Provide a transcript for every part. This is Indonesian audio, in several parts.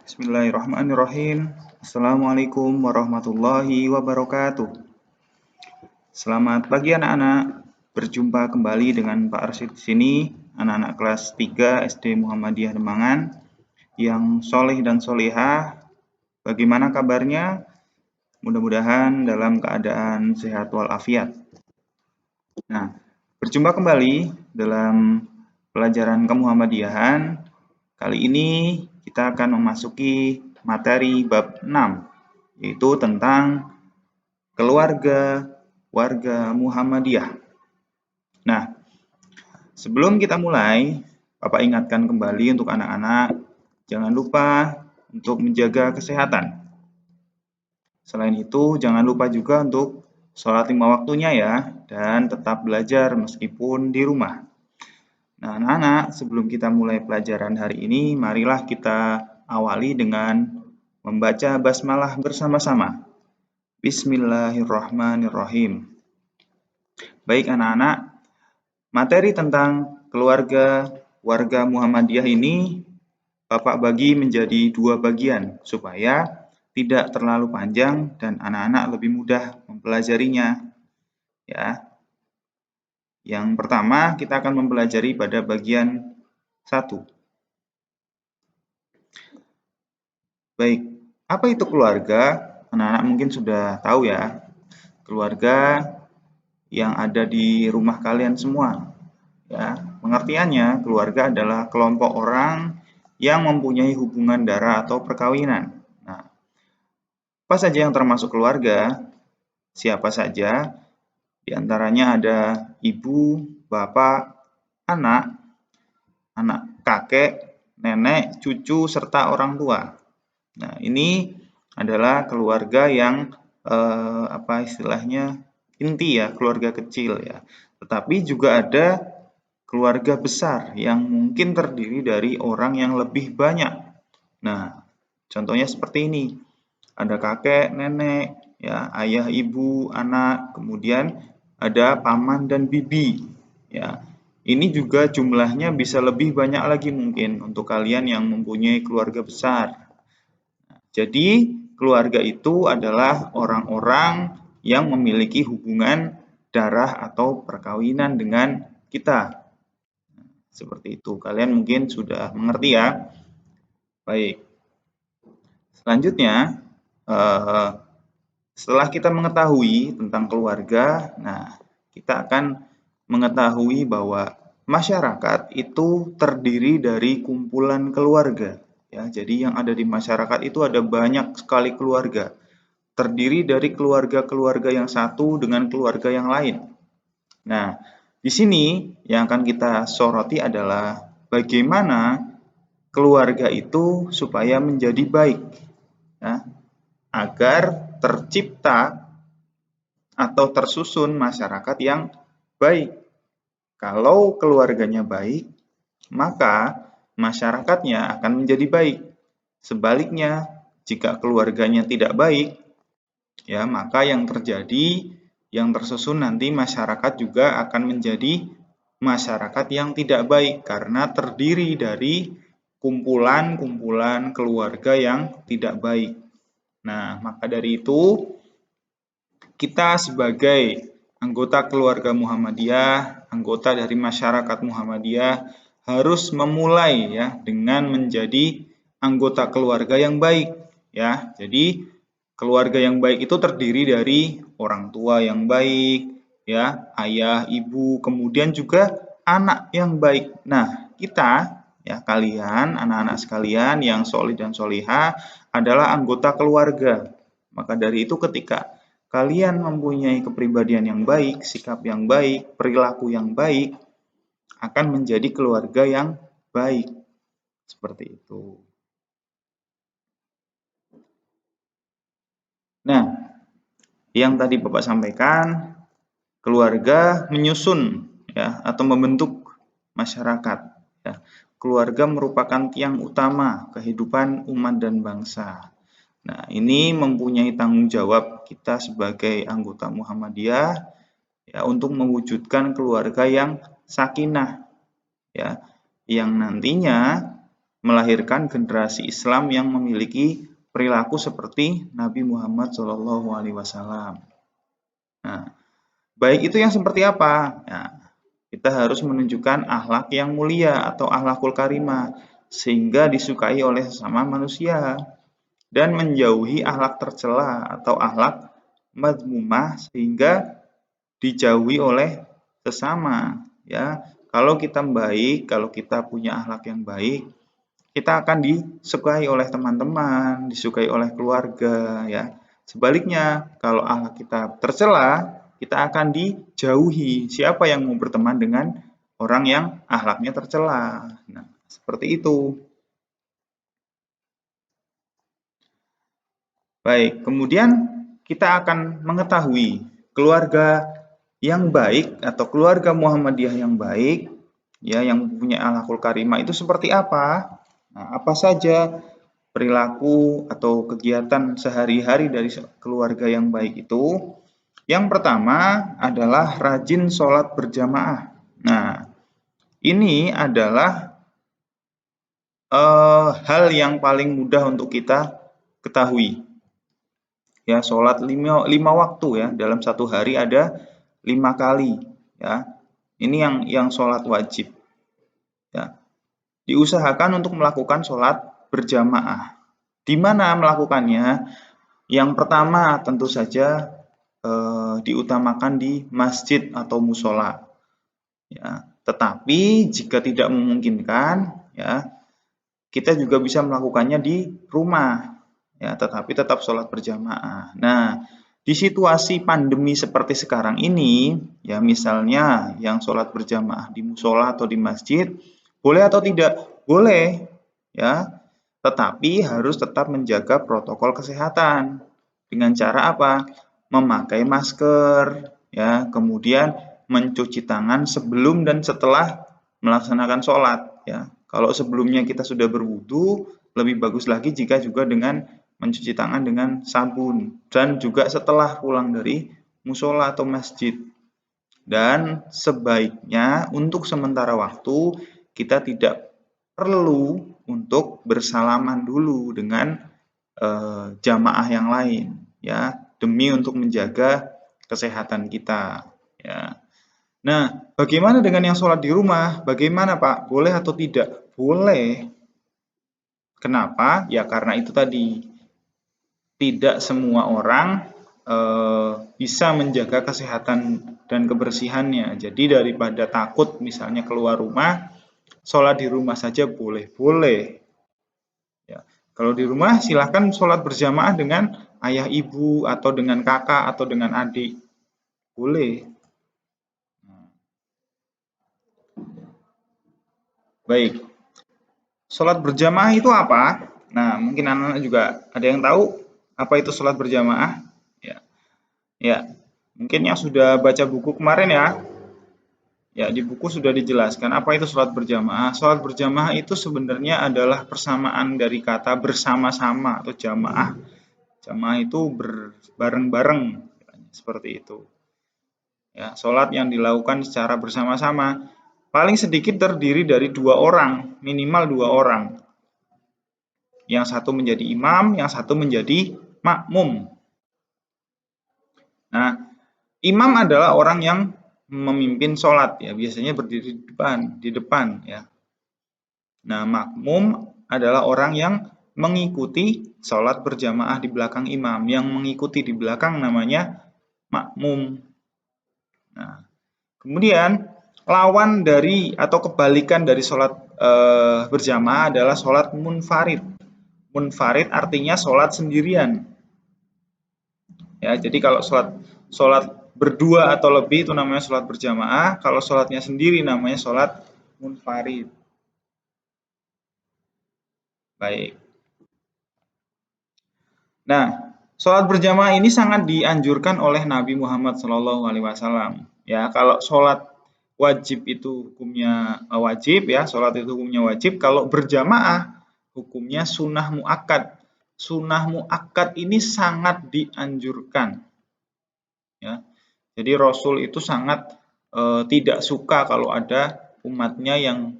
Bismillahirrahmanirrahim. Assalamualaikum warahmatullahi wabarakatuh. Selamat pagi anak-anak. Berjumpa kembali dengan Pak Arsyid di sini, anak-anak kelas 3 SD Muhammadiyah Demangan yang soleh dan solehah. Bagaimana kabarnya? Mudah-mudahan dalam keadaan sehat walafiat. Nah, berjumpa kembali dalam pelajaran kemuhammadiyahan. Kali ini kita akan memasuki materi bab 6, yaitu tentang keluarga warga Muhammadiyah. Nah, sebelum kita mulai, Bapak ingatkan kembali untuk anak-anak, jangan lupa untuk menjaga kesehatan. Selain itu, jangan lupa juga untuk sholat 5 waktunya ya, dan tetap belajar meskipun di rumah. Nah, anak-anak, sebelum kita mulai pelajaran hari ini, marilah kita awali dengan membaca basmalah bersama-sama. Bismillahirrahmanirrahim. Baik anak-anak, materi tentang keluarga warga Muhammadiyah ini Bapak bagi menjadi 2 bagian supaya tidak terlalu panjang dan anak-anak lebih mudah mempelajarinya. Ya. Yang pertama, kita akan mempelajari pada bagian 1. Baik, apa itu keluarga? Anak-anak mungkin sudah tahu ya. Keluarga yang ada di rumah kalian semua. Ya, pengertiannya keluarga adalah kelompok orang yang mempunyai hubungan darah atau perkawinan. Nah, apa saja yang termasuk keluarga? Siapa saja? Di antaranya ada ibu, bapak, anak kakek, nenek, cucu, serta orang tua. Nah, ini adalah keluarga yang istilahnya inti ya, keluarga kecil ya. Tetapi juga ada keluarga besar yang mungkin terdiri dari orang yang lebih banyak. Nah, contohnya seperti ini. Ada kakek, nenek, ya, ayah, ibu, anak, kemudian ada paman dan bibi, ya. Ini juga jumlahnya bisa lebih banyak lagi mungkin untuk kalian yang mempunyai keluarga besar. Jadi, keluarga itu adalah orang-orang yang memiliki hubungan darah atau perkawinan dengan kita. Seperti itu. Kalian mungkin sudah mengerti ya. Baik. Selanjutnya, setelah kita mengetahui tentang keluarga, nah kita akan mengetahui bahwa masyarakat itu terdiri dari kumpulan keluarga. Ya, jadi yang ada di masyarakat itu ada banyak sekali keluarga. Terdiri dari keluarga-keluarga yang satu dengan keluarga yang lain. Nah, di sini yang akan kita soroti adalah bagaimana keluarga itu supaya menjadi baik. Ya, agar tercipta atau tersusun masyarakat yang baik. Kalau keluarganya baik, maka masyarakatnya akan menjadi baik. Sebaliknya, jika keluarganya tidak baik, ya maka yang terjadi, yang tersusun nanti masyarakat juga akan menjadi masyarakat yang tidak baik karena terdiri dari kumpulan-kumpulan keluarga yang tidak baik. Nah, maka dari itu kita sebagai anggota keluarga Muhammadiyah, anggota dari masyarakat Muhammadiyah harus memulai ya dengan menjadi anggota keluarga yang baik ya. Jadi keluarga yang baik itu terdiri dari orang tua yang baik ya, ayah, ibu, kemudian juga anak yang baik. Nah, kita ya kalian, anak-anak sekalian yang soleh dan solihah adalah anggota keluarga. Maka dari itu ketika kalian mempunyai kepribadian yang baik, sikap yang baik, perilaku yang baik, akan menjadi keluarga yang baik. Seperti itu. Nah, yang tadi Bapak sampaikan, keluarga menyusun ya atau membentuk masyarakat. Ya. Keluarga merupakan tiang utama kehidupan umat dan bangsa. Nah, ini mempunyai tanggung jawab kita sebagai anggota Muhammadiyah ya untuk mewujudkan keluarga yang sakinah ya, yang nantinya melahirkan generasi Islam yang memiliki perilaku seperti Nabi Muhammad SAW. Nah, baik itu yang seperti apa? Nah, kita harus menunjukkan akhlak yang mulia atau akhlakul karimah sehingga disukai oleh sesama manusia dan menjauhi akhlak tercela atau akhlak madmumah sehingga dijauhi oleh sesama, ya. Kalau kita baik, kalau kita punya akhlak yang baik, kita akan disukai oleh teman-teman, disukai oleh keluarga, ya. Sebaliknya, kalau akhlak kita tercela, kita akan dijauhi. Siapa yang mau berteman dengan orang yang akhlaknya tercela? Nah, seperti itu. Baik, kemudian kita akan mengetahui keluarga yang baik atau keluarga Muhammadiyah yang baik, ya, yang punya akhlakul karimah itu seperti apa? Nah, apa saja perilaku atau kegiatan sehari-hari dari keluarga yang baik itu? Yang pertama adalah rajin sholat berjamaah. Nah, ini adalah hal yang paling mudah untuk kita ketahui. Ya, sholat lima waktu ya, dalam satu hari ada 5 kali ya. Ini yang sholat wajib ya. Diusahakan untuk melakukan sholat berjamaah. Di mana melakukannya? Yang pertama tentu saja diutamakan di masjid atau musola ya. Tetapi jika tidak memungkinkan ya, kita juga bisa melakukannya di rumah ya, tetapi tetap sholat berjamaah. Nah, di situasi pandemi seperti sekarang ini, ya misalnya yang sholat berjamaah di musola atau di masjid, boleh atau tidak? Boleh, ya. Tetapi harus tetap menjaga protokol kesehatan. Dengan cara apa? Memakai masker, ya, kemudian mencuci tangan sebelum dan setelah melaksanakan sholat, ya. Kalau sebelumnya kita sudah berwudu, lebih bagus lagi jika juga dengan mencuci tangan dengan sabun dan juga setelah pulang dari musola atau masjid. Dan sebaiknya untuk sementara waktu kita tidak perlu untuk bersalaman dulu dengan jamaah yang lain ya, demi untuk menjaga kesehatan kita ya. Nah, bagaimana dengan yang sholat di rumah? Bagaimana Pak? Boleh atau tidak? Boleh. Kenapa? Ya karena itu tadi, tidak semua orang bisa menjaga kesehatan dan kebersihannya. Jadi daripada takut misalnya keluar rumah, sholat di rumah saja boleh. Ya. Kalau di rumah silahkan sholat berjamaah dengan ayah ibu atau dengan kakak atau dengan adik. Boleh. Baik. Sholat berjamaah itu apa? Nah, mungkin anak-anak juga ada yang tahu apa itu sholat berjamaah? Ya, mungkin yang sudah baca buku kemarin ya. Ya, di buku sudah dijelaskan apa itu sholat berjamaah. Sholat berjamaah itu sebenarnya adalah persamaan dari kata bersama-sama atau jamaah. Jamaah itu bareng-bareng, seperti itu. Ya, sholat yang dilakukan secara bersama-sama. Paling sedikit terdiri dari 2 orang, minimal 2 orang. Yang satu menjadi imam, yang satu menjadi makmum. Nah, imam adalah orang yang memimpin sholat ya, biasanya berdiri di depan ya. Nah, makmum adalah orang yang mengikuti sholat berjamaah di belakang imam. Yang mengikuti di belakang namanya makmum. Nah, kemudian lawan dari atau kebalikan dari sholat berjamaah adalah sholat munfarid. Munfarid artinya sholat sendirian. Ya, jadi kalau sholat berdua atau lebih itu namanya sholat berjamaah, kalau sholatnya sendiri namanya sholat munfarid. Baik. Nah, sholat berjamaah ini sangat dianjurkan oleh Nabi Muhammad SAW. Ya, kalau sholat wajib itu hukumnya wajib ya, sholat itu hukumnya wajib. Kalau berjamaah hukumnya sunnah muakkad. Sunnah muakkad ini sangat dianjurkan. Ya, jadi Rasul itu sangat tidak suka kalau ada umatnya yang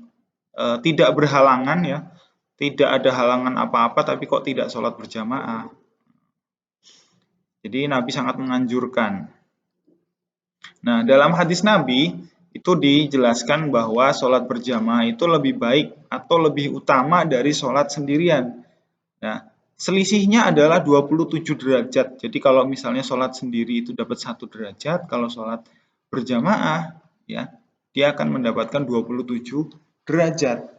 tidak berhalangan ya tidak ada halangan apa-apa tapi kok tidak sholat berjamaah. Jadi Nabi sangat menganjurkan. Nah, dalam hadis Nabi itu dijelaskan bahwa sholat berjamaah itu lebih baik atau lebih utama dari sholat sendirian. Nah, selisihnya adalah 27 derajat. Jadi kalau misalnya sholat sendiri itu dapat 1 derajat, kalau sholat berjamaah ya, dia akan mendapatkan 27 derajat.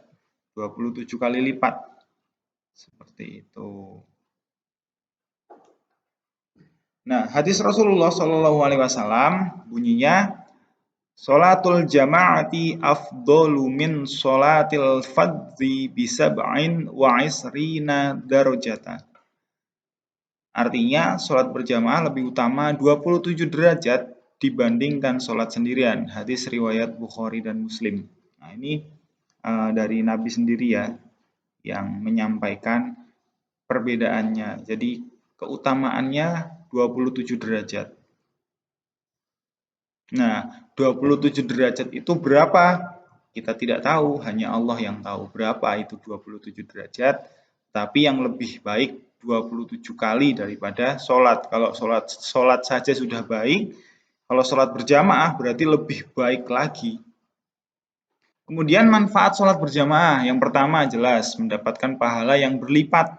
27 kali lipat. Seperti itu. Nah, hadis Rasulullah SAW bunyinya sholatul jama'ati afdolu min sholatil fadzi bisab'in wa isrina darajatan. Artinya sholat berjamaah lebih utama 27 derajat dibandingkan sholat sendirian. Hadis riwayat Bukhari dan Muslim. Nah, ini dari Nabi sendiri ya yang menyampaikan perbedaannya. Jadi keutamaannya 27 derajat. Nah, 27 derajat itu berapa? Kita tidak tahu, hanya Allah yang tahu berapa itu 27 derajat. Tapi yang lebih baik 27 kali daripada sholat. Kalau sholat saja sudah baik, kalau sholat berjamaah berarti lebih baik lagi. Kemudian manfaat sholat berjamaah. Yang pertama jelas mendapatkan pahala yang berlipat.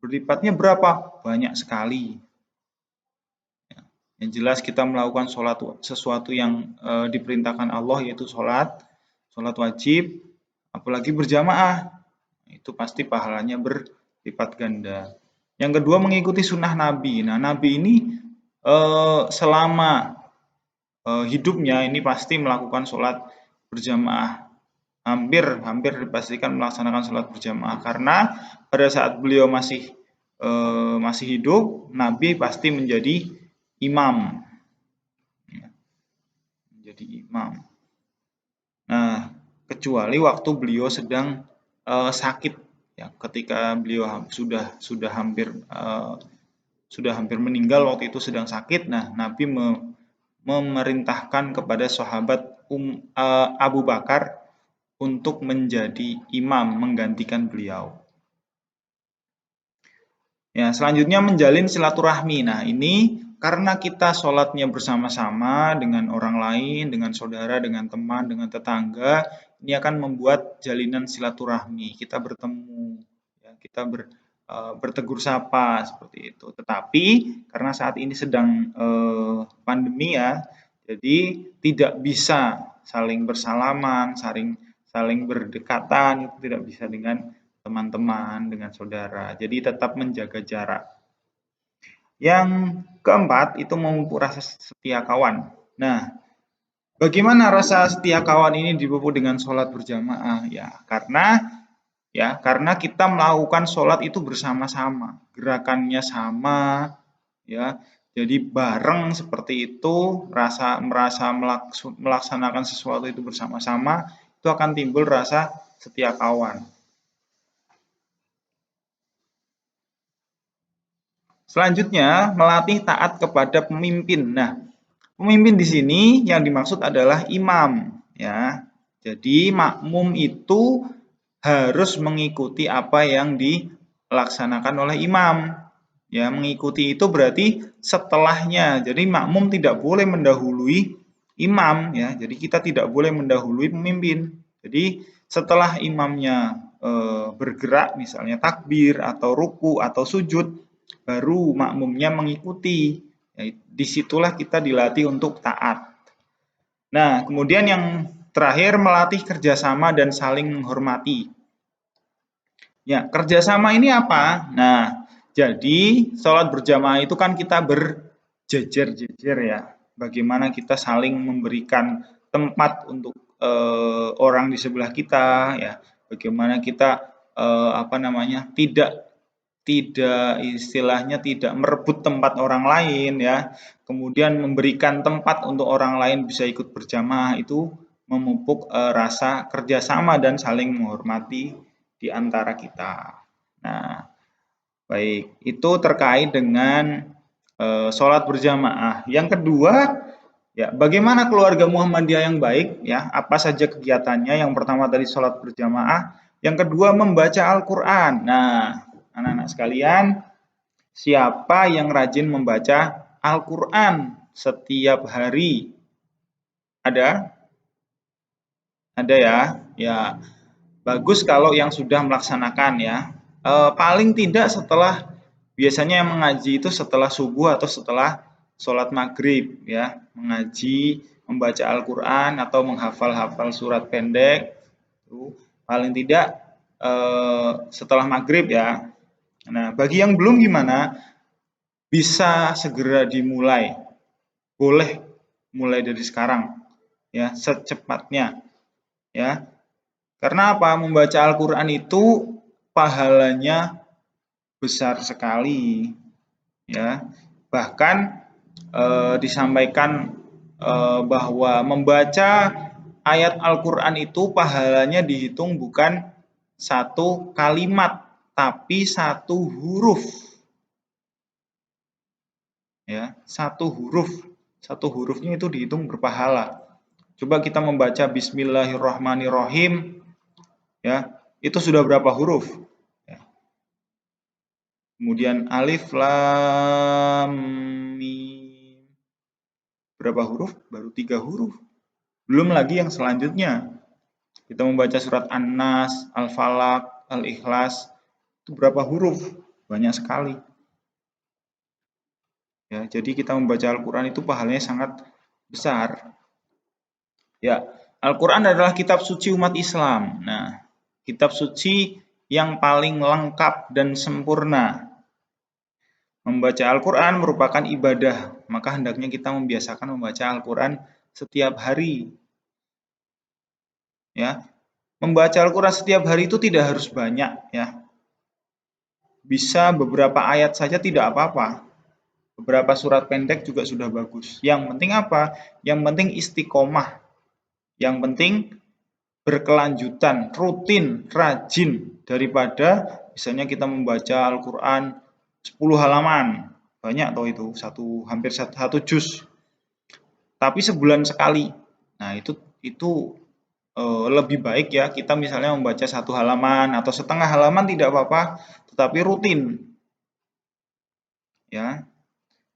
Berlipatnya berapa? Banyak sekali. Yang jelas kita melakukan sholat sesuatu yang diperintahkan Allah yaitu sholat wajib, apalagi berjamaah, itu pasti pahalanya berlipat ganda. Yang kedua mengikuti sunnah Nabi. Nah, Nabi ini selama hidupnya ini pasti melakukan sholat berjamaah. Hampir dipastikan melaksanakan sholat berjamaah karena pada saat beliau masih hidup, Nabi pasti menjadi imam. Menjadi imam. Nah, kecuali waktu beliau sedang sakit, ya, ketika beliau sudah hampir meninggal waktu itu sedang sakit. Nah, Nabi memerintahkan kepada sahabat Abu Bakar untuk menjadi imam menggantikan beliau. Ya, selanjutnya menjalin silaturahmi. Nah, ini karena kita sholatnya bersama-sama dengan orang lain, dengan saudara, dengan teman, dengan tetangga, ini akan membuat jalinan silaturahmi. Kita bertemu, ya, kita bertegur sapa seperti itu. Tetapi karena saat ini sedang pandemi ya, jadi tidak bisa saling bersalaman, saling berdekatan, itu tidak bisa dengan teman-teman, dengan saudara. Jadi tetap menjaga jarak. Yang keempat itu memupuk rasa setia kawan. Nah, bagaimana rasa setia kawan ini dipupuk dengan sholat berjamaah? Ya, karena kita melakukan sholat itu bersama-sama, gerakannya sama, ya. Jadi bareng seperti itu, merasa melaksanakan sesuatu itu bersama-sama, itu akan timbul rasa setia kawan. Selanjutnya, melatih taat kepada pemimpin. Nah, pemimpin di sini yang dimaksud adalah imam, ya. Jadi makmum itu harus mengikuti apa yang dilaksanakan oleh imam. Ya, mengikuti itu berarti setelahnya. Jadi makmum tidak boleh mendahului imam, ya. Jadi kita tidak boleh mendahului pemimpin. Jadi setelah imamnya bergerak, misalnya takbir atau ruku atau sujud, baru makmumnya mengikuti. Ya, disitulah kita dilatih untuk taat. Nah, kemudian yang terakhir melatih kerjasama dan saling menghormati. Ya, kerjasama ini apa? Nah, jadi sholat berjamaah itu kan kita berjejer-jejer ya. Bagaimana kita saling memberikan tempat untuk orang di sebelah kita, ya. Bagaimana kita tidak merebut tempat orang lain, ya. Kemudian memberikan tempat untuk orang lain bisa ikut berjamaah, itu memupuk rasa kerjasama dan saling menghormati di antara kita. Nah, baik, itu terkait dengan sholat berjamaah. Yang kedua, ya, bagaimana keluarga Muhammadiyah yang baik, ya, apa saja kegiatannya? Yang pertama tadi sholat berjamaah, Yang kedua, membaca Al-Quran. Nah, anak-anak sekalian, siapa yang rajin membaca Al-Quran setiap hari? Ada? Ada ya? Ya, bagus kalau yang sudah melaksanakan ya. Paling tidak biasanya yang mengaji itu setelah subuh atau setelah sholat maghrib ya. Mengaji, membaca Al-Quran atau menghafal-hafal surat pendek. Paling tidak setelah maghrib ya. Nah, bagi yang belum gimana? Bisa segera dimulai. Boleh mulai dari sekarang ya, secepatnya ya. Karena apa? Membaca Al-Qur'an itu pahalanya besar sekali ya. Bahkan disampaikan bahwa membaca ayat Al-Qur'an itu pahalanya dihitung bukan satu kalimat tapi satu huruf. Ya, satu hurufnya itu dihitung berpahala. Coba kita membaca Bismillahirrahmanirrahim, ya, itu sudah berapa huruf? Ya. Kemudian alif, lam, mim, berapa huruf? Baru 3 huruf. Belum lagi yang selanjutnya. Kita membaca surat An-Nas, Al-Falaq, Al-Ikhlas, itu berapa huruf? Banyak sekali. Ya, jadi kita membaca Al-Quran itu pahalanya sangat besar. Ya, Al-Quran adalah kitab suci umat Islam. Nah, kitab suci yang paling lengkap dan sempurna. Membaca Al-Quran merupakan ibadah, maka hendaknya kita membiasakan membaca Al-Quran setiap hari. Ya, membaca Al-Quran setiap hari itu tidak harus banyak, ya. Bisa beberapa ayat saja tidak apa-apa. Beberapa surat pendek juga sudah bagus. Yang penting apa? Yang penting istiqomah. Yang penting berkelanjutan, rutin, rajin, daripada misalnya kita membaca Al-Quran 10 halaman. Banyak toh itu, hampir satu juz. Tapi sebulan sekali. Nah, itu lebih baik ya kita misalnya membaca 1 halaman atau setengah halaman tidak apa-apa, tetapi rutin. Ya.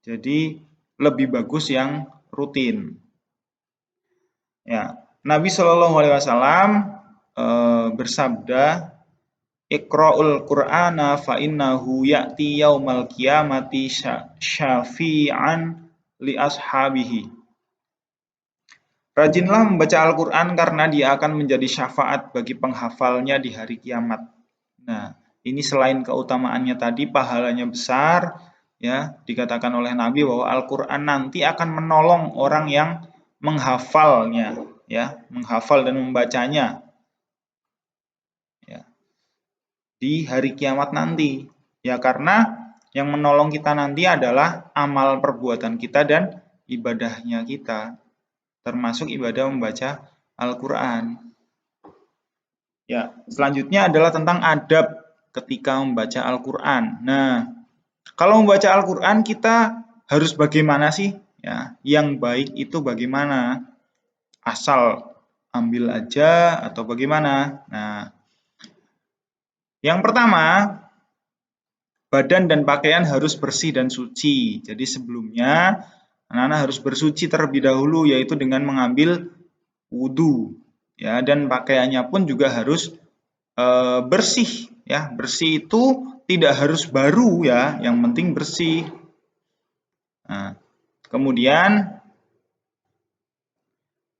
Jadi lebih bagus yang rutin. Ya, Nabi Shallallahu Alaihi Wasallam bersabda, Iqra'ul Qur'ana fa innahu ya'ti yaumal qiyamati syafi'an li ashabihi. Rajinlah membaca Al-Qur'an karena dia akan menjadi syafaat bagi penghafalnya di hari kiamat. Nah, ini selain keutamaannya tadi pahalanya besar, ya, dikatakan oleh Nabi bahwa Al-Qur'an nanti akan menolong orang yang menghafalnya, ya, menghafal dan membacanya. Ya. Di hari kiamat nanti. Ya, karena yang menolong kita nanti adalah amal perbuatan kita dan ibadahnya kita. Termasuk ibadah membaca Al-Qur'an. Ya, selanjutnya adalah tentang adab ketika membaca Al-Qur'an. Nah, kalau membaca Al-Qur'an kita harus bagaimana sih? Ya, yang baik itu bagaimana? Asal ambil aja atau bagaimana? Nah, yang pertama, badan dan pakaian harus bersih dan suci. Jadi sebelumnya anak-anak harus bersuci terlebih dahulu, yaitu dengan mengambil wudhu. Ya, dan pakaiannya pun juga harus bersih. Ya, bersih itu tidak harus baru ya, yang penting bersih. Nah, kemudian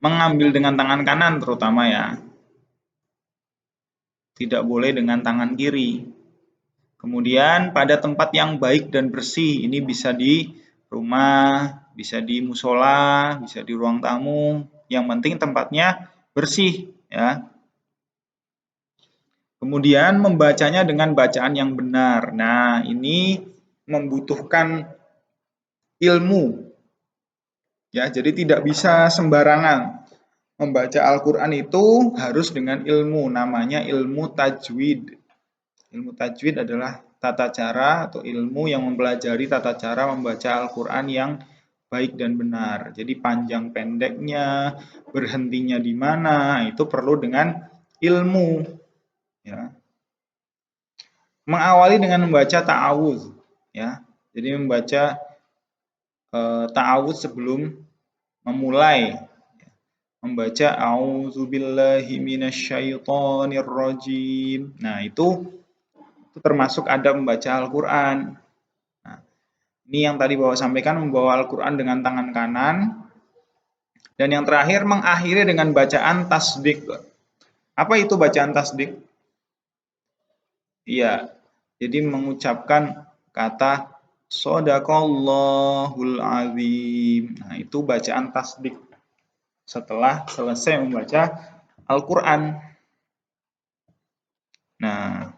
mengambil dengan tangan kanan terutama ya. Tidak boleh dengan tangan kiri. Kemudian pada tempat yang baik dan bersih, ini bisa di rumah, bisa di musola, bisa di ruang tamu. Yang penting tempatnya bersih ya. Kemudian membacanya dengan bacaan yang benar. Nah, ini membutuhkan ilmu. Ya, jadi tidak bisa sembarangan. Membaca Al-Qur'an itu harus dengan ilmu, namanya ilmu tajwid. Ilmu tajwid adalah tata cara atau ilmu yang mempelajari tata cara membaca Al-Qur'an yang baik dan benar. Jadi panjang pendeknya, berhentinya di mana, itu perlu dengan ilmu. ya. Mengawali dengan membaca ta'awudz, ya. Jadi membaca ta'awudz sebelum memulai, membaca a'udzubillahi minasyaitonirrajim. Nah, itu termasuk adab membaca Al-Qur'an. Nah, ini yang tadi Bapak sampaikan, membawa Al-Qur'an dengan tangan kanan. Dan yang terakhir mengakhiri dengan bacaan tasdik. Apa itu bacaan tasdik? Iya. Jadi mengucapkan kata Shadaqallahul azim. Nah, itu bacaan tasdik setelah selesai membaca Al-Qur'an. Nah,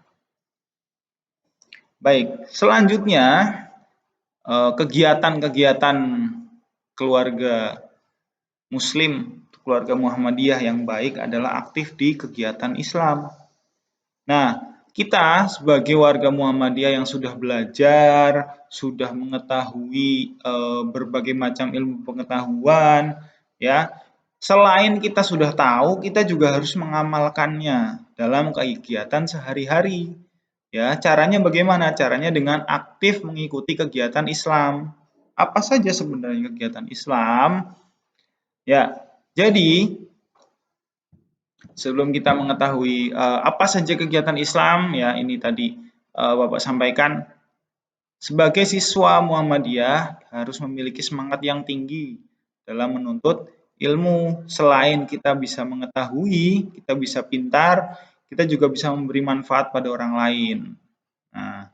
baik, selanjutnya kegiatan-kegiatan keluarga Muslim, keluarga Muhammadiyah yang baik adalah aktif di kegiatan Islam. Nah, kita sebagai warga Muhammadiyah yang sudah belajar, sudah mengetahui berbagai macam ilmu pengetahuan, ya, selain kita sudah tahu, kita juga harus mengamalkannya dalam kegiatan sehari-hari. Ya, caranya bagaimana? Caranya dengan aktif mengikuti kegiatan Islam. Apa saja sebenarnya kegiatan Islam? Ya, jadi sebelum kita mengetahui apa saja kegiatan Islam, ya ini tadi Bapak sampaikan, sebagai siswa Muhammadiyah harus memiliki semangat yang tinggi dalam menuntut ilmu. Selain kita bisa mengetahui, kita bisa pintar, kita juga bisa memberi manfaat pada orang lain. Nah,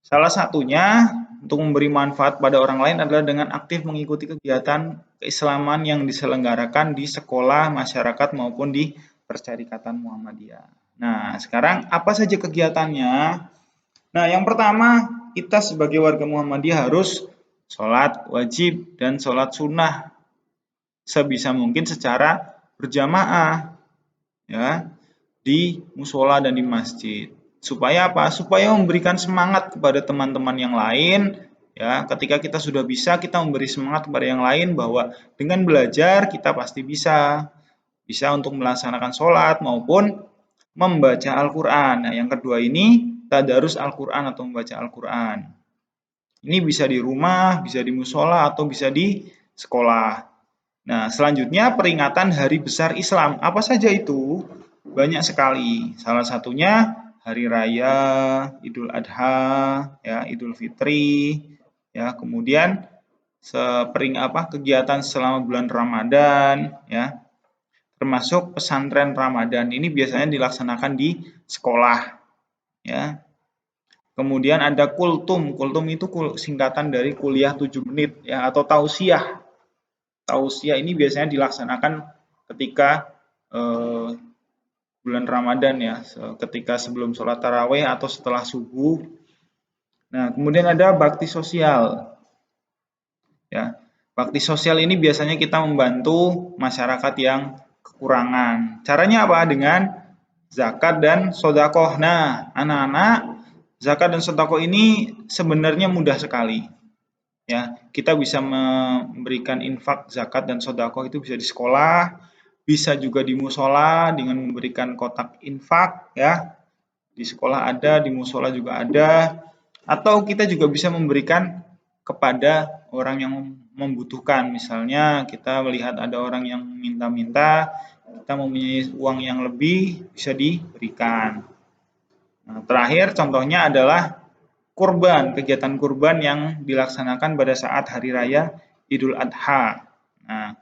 salah satunya untuk memberi manfaat pada orang lain adalah dengan aktif mengikuti kegiatan keislaman yang diselenggarakan di sekolah, masyarakat maupun di Persyarikatan Muhammadiyah. Nah, sekarang apa saja kegiatannya? Nah, yang pertama, kita sebagai warga Muhammadiyah harus sholat wajib dan sholat sunnah sebisa mungkin secara berjamaah, ya, di musola dan di masjid. Supaya apa? Supaya memberikan semangat kepada teman-teman yang lain, ya. Ketika kita sudah bisa, kita memberi semangat kepada yang lain bahwa dengan belajar kita pasti bisa. Bisa untuk melaksanakan sholat maupun membaca Al-Qur'an. Nah, yang kedua ini tadarus Al-Qur'an atau membaca Al-Qur'an. Ini bisa di rumah, bisa di musola atau bisa di sekolah. Nah, selanjutnya peringatan Hari Besar Islam. Apa saja itu? Banyak sekali. Salah satunya Hari Raya, Idul Adha, ya, Idul Fitri, ya, kemudian kegiatan selama bulan Ramadan, ya, termasuk pesantren Ramadan. Ini biasanya dilaksanakan di sekolah, ya. Kemudian ada kultum. Kultum itu singkatan dari kuliah 7 menit, ya, atau tausiah. Tausiah ini biasanya dilaksanakan ketika bulan Ramadan, ya, ketika sebelum sholat tarawih atau setelah subuh. Nah, kemudian ada bakti sosial. Ya, bakti sosial ini biasanya kita membantu masyarakat yang kekurangan. Caranya apa? Dengan zakat dan sodakoh. Nah, anak-anak, zakat dan sodakoh ini sebenarnya mudah sekali. Ya, kita bisa memberikan infak, zakat dan sodakoh itu bisa di sekolah, bisa juga di musola dengan memberikan kotak infak, ya. Di sekolah ada, di musola juga ada. Atau kita juga bisa memberikan kepada orang yang membutuhkan. Misalnya kita melihat ada orang yang minta-minta, kita mempunyai uang yang lebih, bisa diberikan. Nah, terakhir contohnya adalah kurban, kegiatan kurban yang dilaksanakan pada saat hari raya Idul Adha. Nah,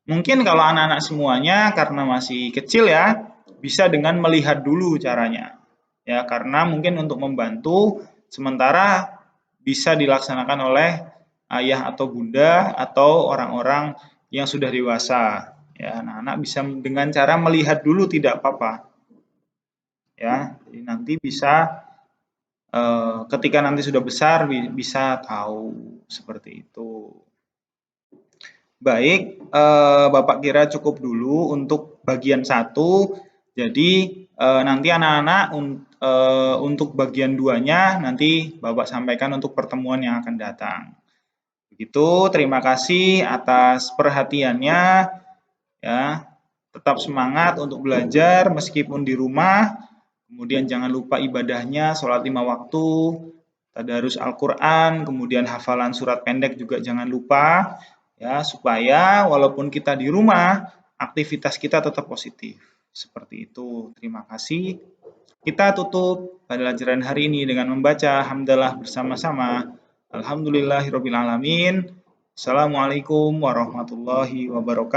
mungkin kalau anak-anak semuanya karena masih kecil, ya, bisa dengan melihat dulu caranya. Ya, karena mungkin untuk membantu sementara bisa dilaksanakan oleh ayah atau bunda atau orang-orang yang sudah dewasa. Ya, anak-anak bisa dengan cara melihat dulu tidak apa-apa. Ya, jadi nanti bisa ketika nanti sudah besar bisa tahu seperti itu. Baik, Bapak kira cukup dulu untuk bagian 1. Jadi nanti anak-anak untuk bagian 2-nya nanti Bapak sampaikan untuk pertemuan yang akan datang. Begitu, terima kasih atas perhatiannya, ya. tetap semangat untuk belajar meskipun di rumah. Kemudian jangan lupa ibadahnya, sholat 5 waktu, tadarus Al-Quran, kemudian hafalan surat pendek juga jangan lupa, ya, supaya walaupun kita di rumah, aktivitas kita tetap positif. Seperti itu. Terima kasih. Kita tutup pelajaran hari ini dengan membaca hamdalah bersama-sama. Alhamdulillahirrabbilalamin. Assalamualaikum warahmatullahi wabarakatuh.